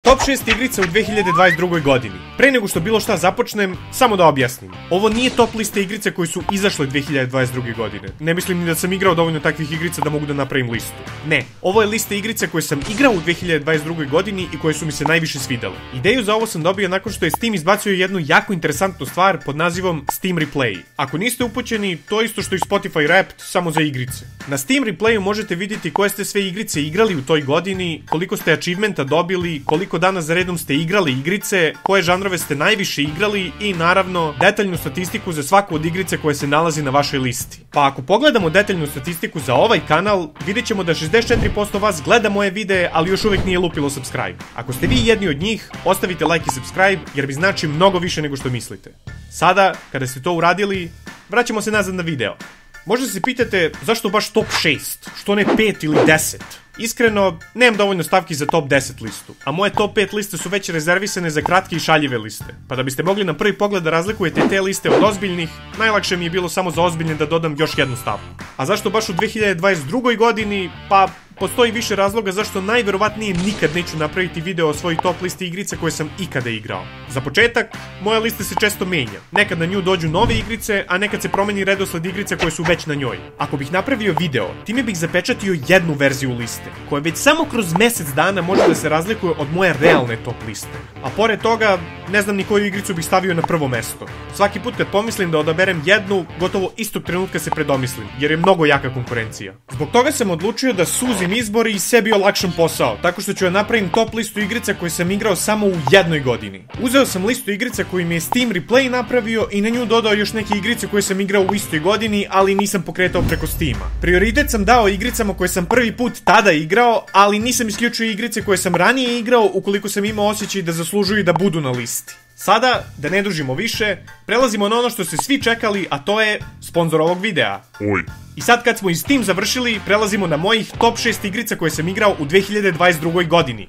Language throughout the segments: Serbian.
Top 6 igrica u 2022. godini. Pre nego što bilo šta započnem, samo da objasnim. Ovo nije top lista igrica koji su izašle 2022. godine. Ne mislim ni da sam igrao dovoljno takvih igrica da mogu da napravim listu. Ne, ovo je lista igrica koje sam igrao u 2022. godini i koje su mi se najviše svidele. Ideju za ovo sam dobio nakon što je Steam izbacio jednu jako interesantnu stvar pod nazivom Steam Replay. Ako niste upućeni, to je isto što i Spotify Wrapped, samo za igrice. Na Steam Replayu možete vidjeti koje ste sve igrice igrali u toj godini, koliko ste achievementa dobili, koliko dana za redom ste igrali igrice, koje žanrove ste najviše igrali i naravno detaljnu statistiku za svaku od igrice koje se nalazi na vašoj listi. Pa ako pogledamo detaljnu statistiku za ovaj kanal, vidjet ćemo da 64% vas gleda moje videe, ali još uvijek nije lupilo subscribe. Ako ste vi jedni od njih, ostavite like i subscribe jer mi znači mnogo više nego što mislite. Sada, kada ste to uradili, vraćamo se nazad na video. Možda se pitate zašto baš top 6, što ne 5 ili 10? Iskreno, nemam dovoljno stavki za top 10 listu, a moje top 5 liste su već rezervisane za kratke i šaljive liste. Pa da biste mogli na prvi pogled da razlikujete te liste od ozbiljnih, najlakše mi je bilo samo za ozbiljne da dodam još jednu stavku. A zašto baš u 2022. godini? Pa postoji više razloga zašto najverovatnije nikad neću napraviti video o svojoj top listi igrica koje sam ikada igrao. Za početak, moja lista se često menja. Nekad na nju dođu nove igrice, a nekad se promeni redosled igrica koje su već na njoj. Ako bih napravio video, time bih zapečatio jednu verziju liste, koja već samo kroz mjesec dana može da se razlikuje od moje realne top liste. A pored toga, ne znam ni koju igricu bih stavio na prvo mesto. Svaki put kad pomislim da odaberem jednu, gotovo istog trenutka se predomislim, jer je mnogo jaka konkurencija. Zbog toga sam odlučio da suzim izbori i sebi olakšam posao, tako što ću ja napravim top listu igrica koje sam igrao samo u jednoj godini. Uzeo sam listu igrica koju mi je Steam Replay napravio i na nju dodao još neke igrice koje sam igrao u istoj godini, ali nisam pokretao preko Steama. Prioritet sam dao igricama koje sam prvi put tada igrao, ali nisam isključio igrice koje sam ranije igrao ukoliko sam imao osjećaj da zaslužuju da budu na listi. Sada, da ne dužimo više, prelazimo na ono što ste svi čekali, a to je sponzor ovog videa. Oj. I sad kad smo i s tim završili, prelazimo na mojih top 6 igrica koje sam igrao u 2022. godini.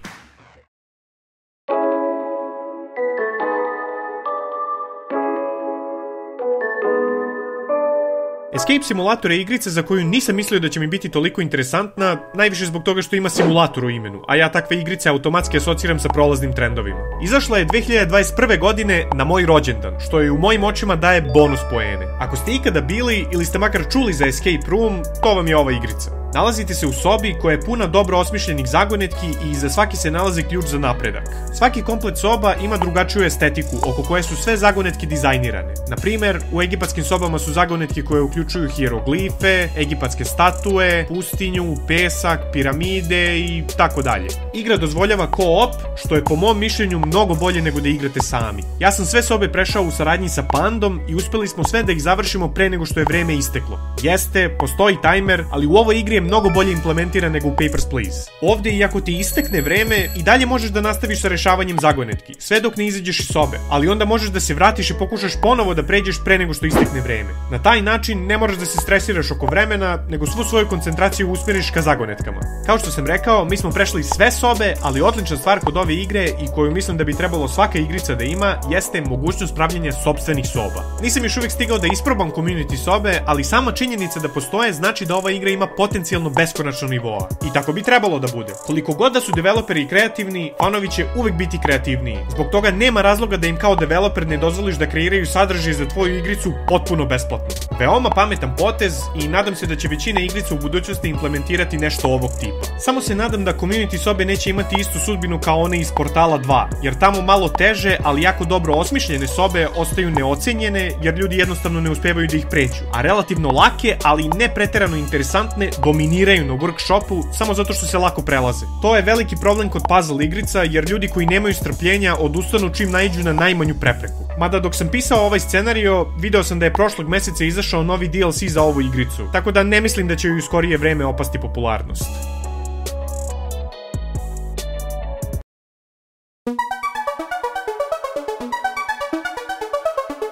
Escape Simulator je igrica za koju nisam mislio da će mi biti toliko interesantna, najviše zbog toga što ima simulator u imenu, a ja takve igrice automatski asociram sa prolaznim trendovima. Izašla je 2021. godine na moj rođendan, što je u mojim očima daje bonus poene. Ako ste ikada bili ili ste makar čuli za Escape Room, to vam je ova igrica. Nalazite se u sobi koja je puna dobro osmišljenih zagonetki i iza svaki se nalazi ključ za napredak. Svaki komplet soba ima drugačiju estetiku oko koje su sve zagonetke dizajnirane. Na primjer, u egipatskim sobama su zagonetke koje uključuju hieroglife, egipatske statue, pustinju, pesak, piramide i tako dalje. Igra dozvoljava co-op, što je po mom mišljenju mnogo bolje nego da igrate sami. Ja sam sve sobe prešao u saradnji sa Pandom i uspeli smo sve da ih završimo pre nego što je vreme isteklo. Jeste, postoji tajmer, ali u ovoj igri je mnogo bolje implementiran nego u Papers, Please. Ovdje, iako ti istekne vreme, i dalje možeš da nastaviš sa rešavanjem zagonetki, sve dok ne izađeš iz sobe, ali onda možeš da se vratiš i pokušaš ponovo da pređeš pre nego što istekne vreme. Na taj način ne moraš da se stresiraš oko vremena, nego svu svoju koncentraciju usmjeriš ka zagonetkama. Kao što sam rekao, mi smo prešli sve sobe, ali odlična stvar kod ove igre i koju mislim da bi trebalo svaka igrica da ima, jeste mogućnost pravljenja sopstvenih soba. Nisam još uvijek stigao da isprobam community sobe, ali sama činjenica da postoje znači da ova igra ima potencijalno beskonačno nivoa. I tako bi trebalo da bude. Koliko god da su developeri kreativni, fanovi će uvek biti kreativniji. Zbog toga nema razloga da im kao developer ne dozvoliš da kreiraju sadržaj za tvoju igricu potpuno besplatno. Veoma pametan potez i nadam se da će većina igrica u budućnosti implementirati nešto ovog tipa. Samo se nadam da community sobe neće imati istu sudbinu kao one iz Portala 2, jer tamo malo teže, ali jako dobro osmišljene sobe ostaju neocenjene jer ljudi jednostavno ne uspevaju da ih pređu. A relativno lake, ali ne preterano interesantne, dominiraju na workshopu samo zato što se lako prelaze. To je veliki problem kod puzzle igrica jer ljudi koji nemaju strpljenja odustanu čim naiđu na najmanju prepreku. Mada dok sam pisao ovaj scenario, video sam da je prošlog meseca izašao novi DLC za ovu igricu, tako da ne mislim da će joj u skorije vreme opasti popularnost.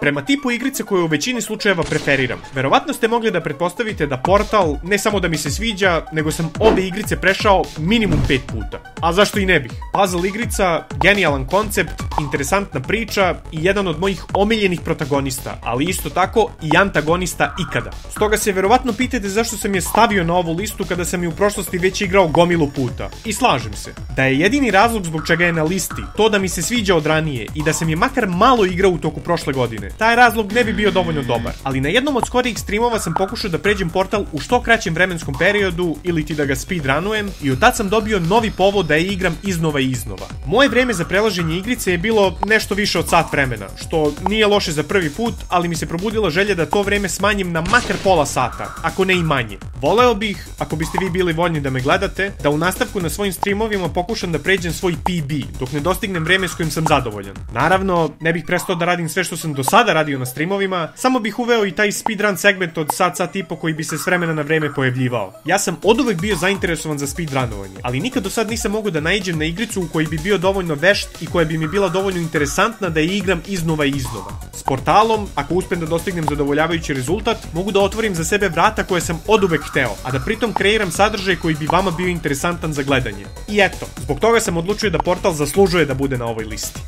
prema tipu igrice koju u većini slučajeva preferiram. Verovatno ste mogli da pretpostavite da Portal ne samo da mi se sviđa, nego sam obe igrice prešao minimum 5 puta. A zašto i ne bih? Puzzle igrica, genijalan koncept, interesantna priča i jedan od mojih omiljenih protagonista, ali isto tako i antagonista ikada. Stoga se verovatno pitate zašto sam je stavio na ovu listu kada sam je u prošlosti već igrao gomilu puta. I slažem se. Da je jedini razlog zbog čega je na listi to da mi se sviđa od ranije i da sam je makar malo igrao u toku prošle godine, taj razlog ne bi bio dovoljno dobar. Ali na jednom od skorijih streamova sam pokušao da pređem Portal u što kraćem vremenskom periodu ili ti da ga speedrunujem i od tad sam dobio novi povod da je igram iznova i iznova. Moje vreme za prelaženje igrice je bilo nešto više od sat vremena, što nije loše za prvi put, ali mi se probudila želja da to vreme smanjim na makar pola sata, ako ne i manje. Voleo bih, ako biste vi bili voljni da me gledate, da u nastavku na svojim streamovima pokušam da pređem svoj PB, dok ne dostignem vreme s kojim sam zadovoljan. Naravno, ne bih prestao da radim sve što sam do sada radio na streamovima, samo bih uveo i taj speedrun segment od sat i po koji bi se s vremena na vreme pojavljivao. Ja sam oduvek bio zainteresovan za speedrunovanje, ali nikad do sad nisam mogao da naiđem na igricu u kojoj bi bio dovoljno vešt i koja bi mi bila dovoljno interesantna da je igram iznova i iznova. S Portalom, ako uspem da dostignem zadovoljavajući rezultat, mogu da otvorim za sebe vrata koje sam oduvek hteo, a da pritom kreiram sadržaj koji bi vama bio interesantan za gledanje. I eto, zbog toga sam odlučio da Portal zaslužuje da bude na ovoj listi.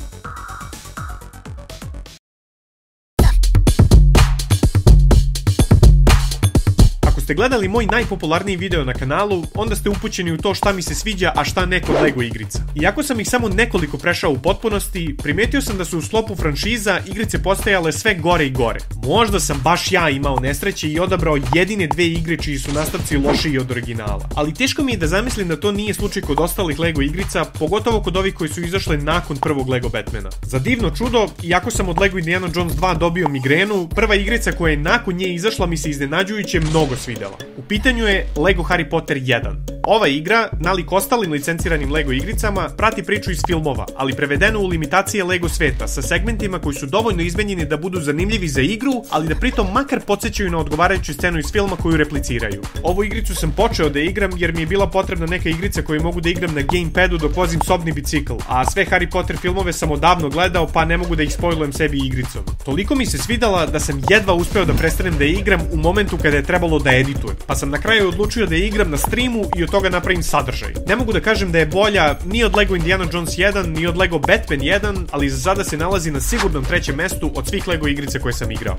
Ako ste gledali moj najpopularniji video na kanalu, onda ste upućeni u to šta mi se sviđa, a šta ne kod LEGO igrica. Iako sam ih samo nekoliko prešao u potpunosti, primetio sam da su u sklopu franšiza igrice postajale sve gore i gore. Možda sam baš ja imao nesreće i odabrao jedine dve igre čiji su nastavci lošiji od originala. Ali teško mi je da zamislim da to nije slučaj kod ostalih LEGO igrica, pogotovo kod ovih koji su izašle nakon prvog LEGO Batmana. Za divno čudo, iako sam od LEGO Indiana Jones 2 dobio migrenu, prva igrica koja je nakon nje izašla mi se iznenađujuće mnogo svidela. U pitanju je LEGO Harry Potter 1. Ova igra, nalik ostalim licenciranim LEGO igricama, prati priču iz filmova, ali prevedeno u limitacije LEGO sveta, sa segmentima koji su dovoljno izmenjeni da budu zanimljivi za igru, ali da pritom makar podsjećaju na odgovarajuću scenu iz filma koju repliciraju. Ovu igricu sam počeo da igram jer mi je bila potrebna neka igrica koju mogu da igram na gamepadu dok vozim sobni bicikl, a sve Harry Potter filmove sam odavno gledao pa ne mogu da ih spojlujem sebi igricom. Toliko mi se svidala da sam jedva uspeo da prestanem da igram u momentu kada je trebalo da editujem, pa sam na kraju odlučio da je igram na streamu i od toga napravim sadržaj. Ne mogu da kažem da je bolja ni od LEGO Indiana Jones 1, ni od LEGO Batman 1, ali za sada se nalazi na sigurnom trećem mestu od svih LEGO igrice koje sam igrao.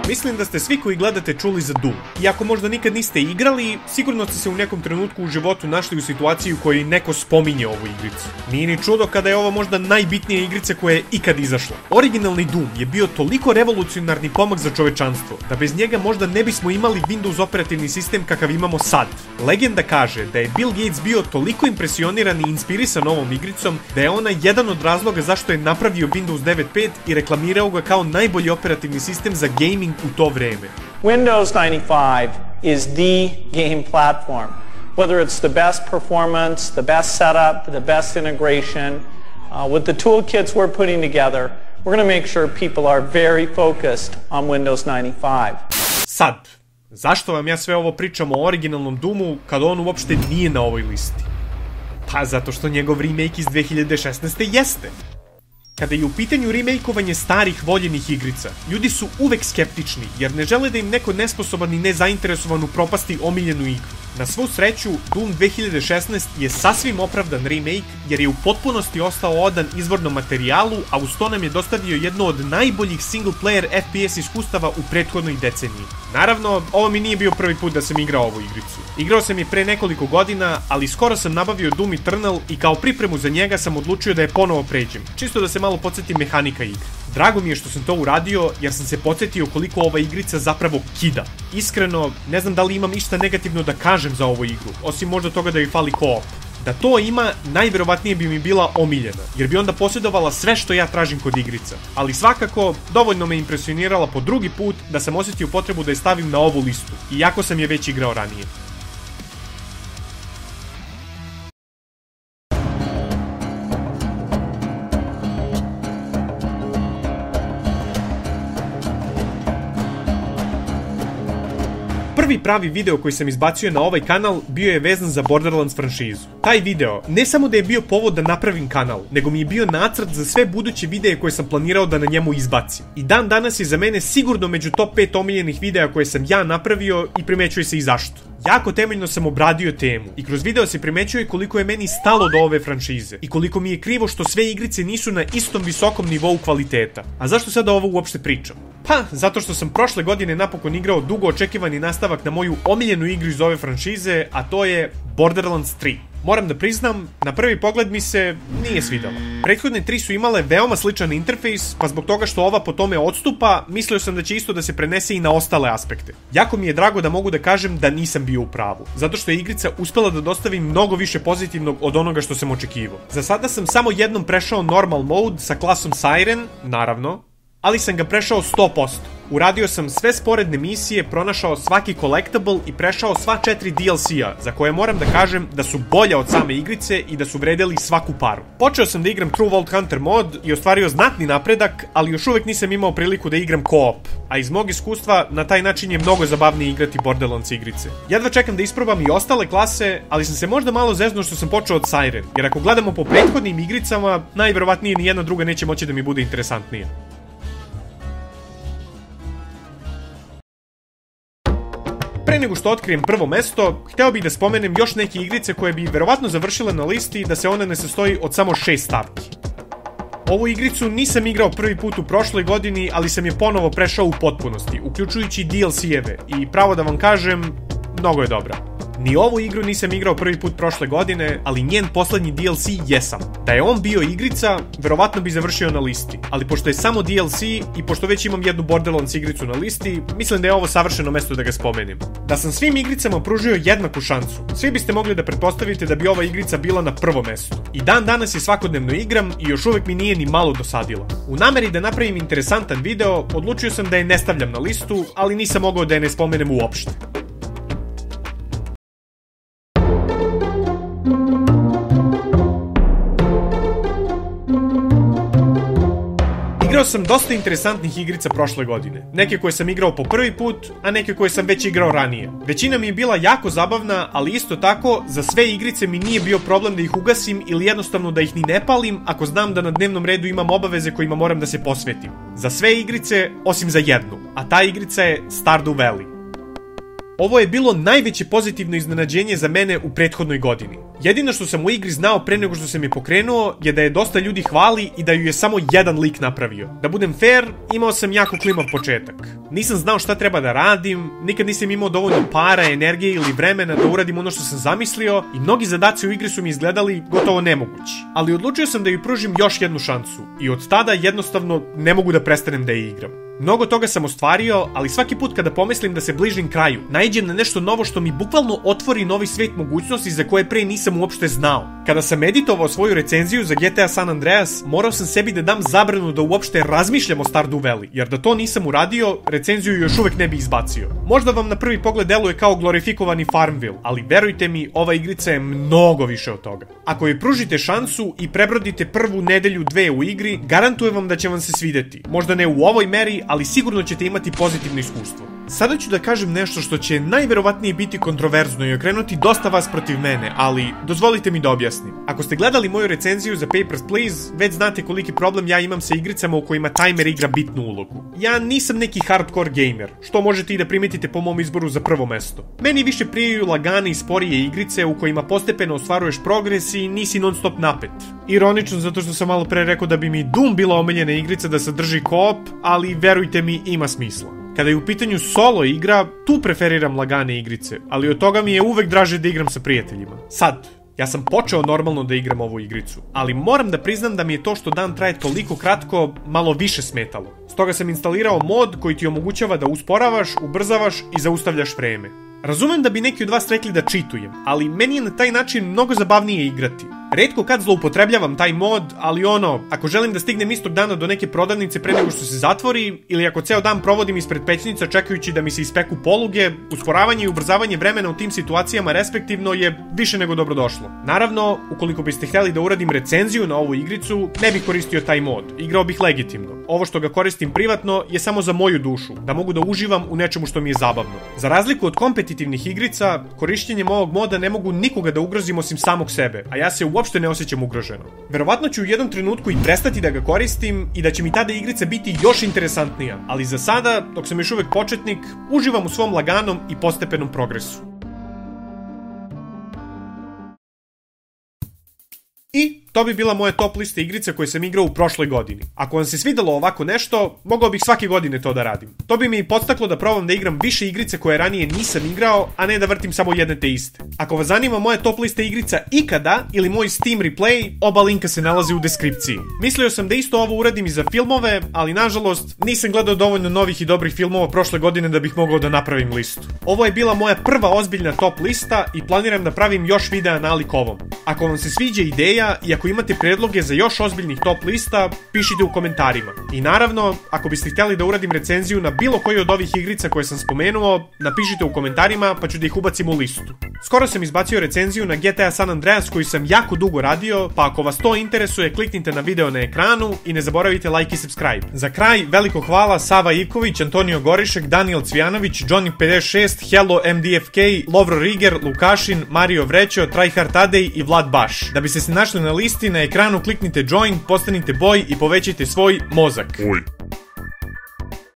Mislim da ste svi koji gledate čuli za Doom. Iako možda nikad niste igrali, sigurno ste se u nekom trenutku u životu našli u situaciji u kojoj neko spominje ovu igricu. Nije ni čudo kada je ovo možda najbitnija igrica koja je ikad izašla. Originalni Doom je bio toliko revolucionarni pomak za čovečanstvo, da bez njega možda ne bismo imali Windows operativni sistem kakav imamo sad. Legenda kaže da je Bill Gates bio toliko impresioniran i inspirisan ovom igricom, da je ona jedan od razloga zašto je napravio Windows 9.5 i reklamirao ga kao najbolji operativni sistem za gaming u to vreme. Windows 95 is the game platform. Whether it's the best performance, the best setup, the best integration, with the toolkits we're putting together, we're going to make sure people are very focused on Windows 95. Sad, zašto vam ja sve ovo pričam o originalnom Doomu kad on uopšte nije na ovoj listi? Pa zato što njegov remake iz 2016. jeste. Kada je u pitanju remakeovanje starih voljenih igrica, ljudi su uvek skeptični jer ne žele da im neko nesposoban i nezainteresovan upropasti omiljenu igru. Na svu sreću, Doom 2016 je sasvim opravdan remake jer je u potpunosti ostao odan izvornom materijalu, a uz to nam je dostavio jedno od najboljih single player FPS iskustava u prethodnoj deceniji. Naravno, ovo mi nije bio prvi put da sam igrao ovu igricu. Igrao sam je pre nekoliko godina, ali skoro sam nabavio Doom Eternal i kao pripremu za njega sam odlučio da je ponovo pređem, čisto da se malo podsjetim mehanika igre. Drago mi je što sam to uradio jer sam se podsjetio koliko ova igrica zapravo kida. Iskreno, ne znam da li imam išta negativno da kažem za ovu igru, osim možda toga da joj fali co-op. Da to ima, najverovatnije bi mi bila omiljena, jer bi onda posjedovala sve što ja tražim kod igrica. Ali svakako, dovoljno me impresionirala po drugi put da sam osjetio potrebu da je stavim na ovu listu, iako sam je već igrao ranije. Prvi pravi video koji sam izbacio na ovaj kanal bio je vezan za Borderlands franšizu. Taj video ne samo da je bio povod da napravim kanal, nego mi je bio nacrt za sve buduće videe koje sam planirao da na njemu izbacim. I dan danas je za mene sigurno među top 5 omiljenih videa koje sam ja napravio i primećuje se i zašto. Jako temeljno sam obradio temu i kroz video se primećuje koliko je meni stalo do ove franšize i koliko mi je krivo što sve igrice nisu na istom visokom nivou kvaliteta. A zašto sada ovo uopšte pričam? Pa, zato što sam prošle godine napokon igrao dugo očekivani nastavak na moju omiljenu igru iz ove franšize, a to je Borderlands 3. Moram da priznam, na prvi pogled mi se nije svidala. Prethodne 3 su imale veoma sličan interfejs, pa zbog toga što ova po tome odstupa, mislio sam da će isto da se prenese i na ostale aspekte. Jako mi je drago da mogu da kažem da nisam bio u pravu, zato što je igrica uspela da dostavi mnogo više pozitivnog od onoga što sam očekivao. Za sada sam samo jednom prešao normal mode sa klasom Siren, naravno, ali sam ga prešao 100%. Uradio sam sve sporedne misije, pronašao svaki collectible i prešao sva 4 DLC-a, za koje moram da kažem da su bolje od same igrice i da su vredeli svaku paru. Počeo sam da igram True Vault Hunter mod i ostvario znatni napredak, ali još uvek nisam imao priliku da igram co-op, a iz mog iskustva na taj način je mnogo zabavnije igrati Borderlands igrice. Jedva čekam da isprobam i ostale klase, ali sam se možda malo zeznuo što sam počeo od Siren, jer ako gledamo po prethodnim igricama, najverovatnije ni jedna druga neće moći da mi bude interesantnija. Pre nego što otkrijem prvo mesto, hteo bih da spomenem još neke igrice koje bi verovatno završile na listi da se ona ne sastoji od samo 6 stavki. Ovu igricu nisam igrao prvi put u prošloj godini, ali sam je ponovo prešao u potpunosti, uključujući DLC-eve, i pravo da vam kažem, mnogo je dobra. Ni ovu igru nisam igrao prvi put prošle godine, ali njen poslednji DLC jesam. Da je on bio igrica, verovatno bi završio na listi, ali pošto je samo DLC i pošto već imam jednu Borderlands igricu na listi, mislim da je ovo savršeno mesto da ga spomenem. Da sam svim igricama pružio jednaku šansu, svi biste mogli da pretpostavite da bi ova igrica bila na prvom mestu. I dan danas je svakodnevno igram i još uvek mi nije ni malo dosadila. U nameri da napravim interesantan video, odlučio sam da je ne stavljam na listu, ali nisam mogao da je ne spomenem uopšte. Igrao sam dosta interesantnih igrica prošle godine. Neke koje sam igrao po prvi put, a neke koje sam već igrao ranije. Većina mi je bila jako zabavna, ali isto tako, za sve igrice mi nije bio problem da ih ugasim ili jednostavno da ih ni ne palim ako znam da na dnevnom redu imam obaveze kojima moram da se posvetim. Za sve igrice, osim za jednu, a ta igrica je Stardew Valley. Ovo je bilo najveće pozitivno iznenađenje za mene u prethodnoj godini. Jedino što sam u igri znao pre nego što sam je pokrenuo je da je dosta ljudi hvali i da ju je samo jedan lik napravio. Da budem fair, imao sam jako klimav početak. Nisam znao šta treba da radim, nikad nisam imao dovoljno para, energije ili vremena da uradim ono što sam zamislio i mnogi zadaci u igri su mi izgledali gotovo nemogući. Ali odlučio sam da ju pružim još jednu šansu i od tada jednostavno ne mogu da prestanem da je igram. Mnogo toga sam ostvario, ali svaki put kada pomislim da se bližim kraju, naiđem na nešto novo što mi bukvalno otvori novi svet mogućnosti za koje pre nisam uopšte znao. Kada sam editovao svoju recenziju za GTA San Andreas, morao sam sebi da dam zabranu da uopšte razmišljam o Stardew Valley, jer da to nisam uradio, recenziju još uvek ne bi izbacio. Možda vam na prvi pogled deluje kao glorifikovani Farmville, ali verujte mi, ova igrica je mnogo više od toga. Ako joj pružite šansu i prebrodite prvu nedelju dve u igri, garantujem vam da će vam se svideti. Možda ne u ovoj meri, ali sigurno ćete imati pozitivno iskustvo. Sada ću da kažem nešto što će najverovatnije biti kontroverzno i okrenuti dosta vas protiv mene, ali dozvolite mi da objasnim. Ako ste gledali moju recenziju za Papers, Please, već znate koliki problem ja imam sa igricama u kojima timer igra bitnu ulogu. Ja nisam neki hardcore gamer, što možete i da primetite po mom izboru za prvo mesto. Meni više prijaju lagane i sporije igrice u kojima postepeno ostvaruješ progres i nisi non stop napet. Ironično zato što sam malo pre rekao da bi mi Doom bila omiljena igrica da sadrži co-op, ali verujte mi, ima smisla. Kada je u pitanju solo igra, tu preferiram lagane igrice, ali od toga mi je uvek draže da igram sa prijateljima. Sad, ja sam počeo normalno da igram ovu igricu, ali moram da priznam da mi je to što dan traje toliko kratko malo više smetalo. Stoga sam instalirao mod koji ti omogućava da usporavaš, ubrzavaš i zaustavljaš vreme. Razumem da bi neki od vas rekli da cheatujem, ali meni je na taj način mnogo zabavnije igrati. Retko kad zloupotrebljavam taj mod, ali ako želim da stignem istog dana do neke prodavnice pre nego što se zatvori, ili ako ceo dan provodim ispred pećnica čekajući da mi se ispeku poluge, usporavanje i ubrzavanje vremena u tim situacijama respektivno je više nego dobrodošlo. Naravno, ukoliko biste hteli da uradim recenziju na ovu igricu, ne bih koristio taj mod, igrao bih legitimno. Ovo što ga koristim privatno je samo za moju dušu, da mogu da uživam u nečemu što mi je zabavno. Za razliku od kompetitivnih igrica, korišćenjem ovog moda ne mogu nikoga da ugrozim osim samog sebe, a ja se uopšte ne osjećam ugroženo. Verovatno ću u jednom trenutku i prestati da ga koristim i da će mi tada igrica biti još interesantnija, ali za sada, dok sam još uvek početnik, uživam u svom laganom i postepenom progresu. I to bi bila moja top lista igrica koje sam igrao u prošloj godini. Ako vam se svidelo ovako nešto, mogao bih svake godine to da radim. To bi mi i podstaklo da probam da igram više igrice koje ranije nisam igrao, a ne da vrtim samo jedne te iste. Ako vas zanima moja top lista igrica ikada ili moj Steam replay, oba linka se nalaze u deskripciji. Mislio sam da isto ovo uradim i za filmove, ali nažalost nisam gledao dovoljno novih i dobrih filmova prošle godine da bih mogao da napravim listu. Ovo je bila moja prva ozbiljna top lista i planiram da pravim još videa nalik ovom. Ako vam se sviđa ideja i ako imate predloge za još ozbiljnih top lista, pišite u komentarima. I naravno, ako biste htjeli da uradim recenziju na bilo koju od ovih igrica koje sam spomenuo, napišite u komentarima pa ću da ih ubacim u listu. Skoro sam izbacio recenziju na GTA San Andreas koju sam jako dugo radio, pa ako vas to interesuje, kliknite na video na ekranu i ne zaboravite like i subscribe. Za kraj, veliko hvala Sava Ivković, Antonio Gorišek, Daniel Cvijanović, Johnny56, Hello MDFK, Lovro Riger, Lukašin, Mario Vrećo, Tryhard Tadej i Vlad Baš. Da biste se našli na listi, na ekranu kliknite join, postanite boj i povećajte svoj mozak.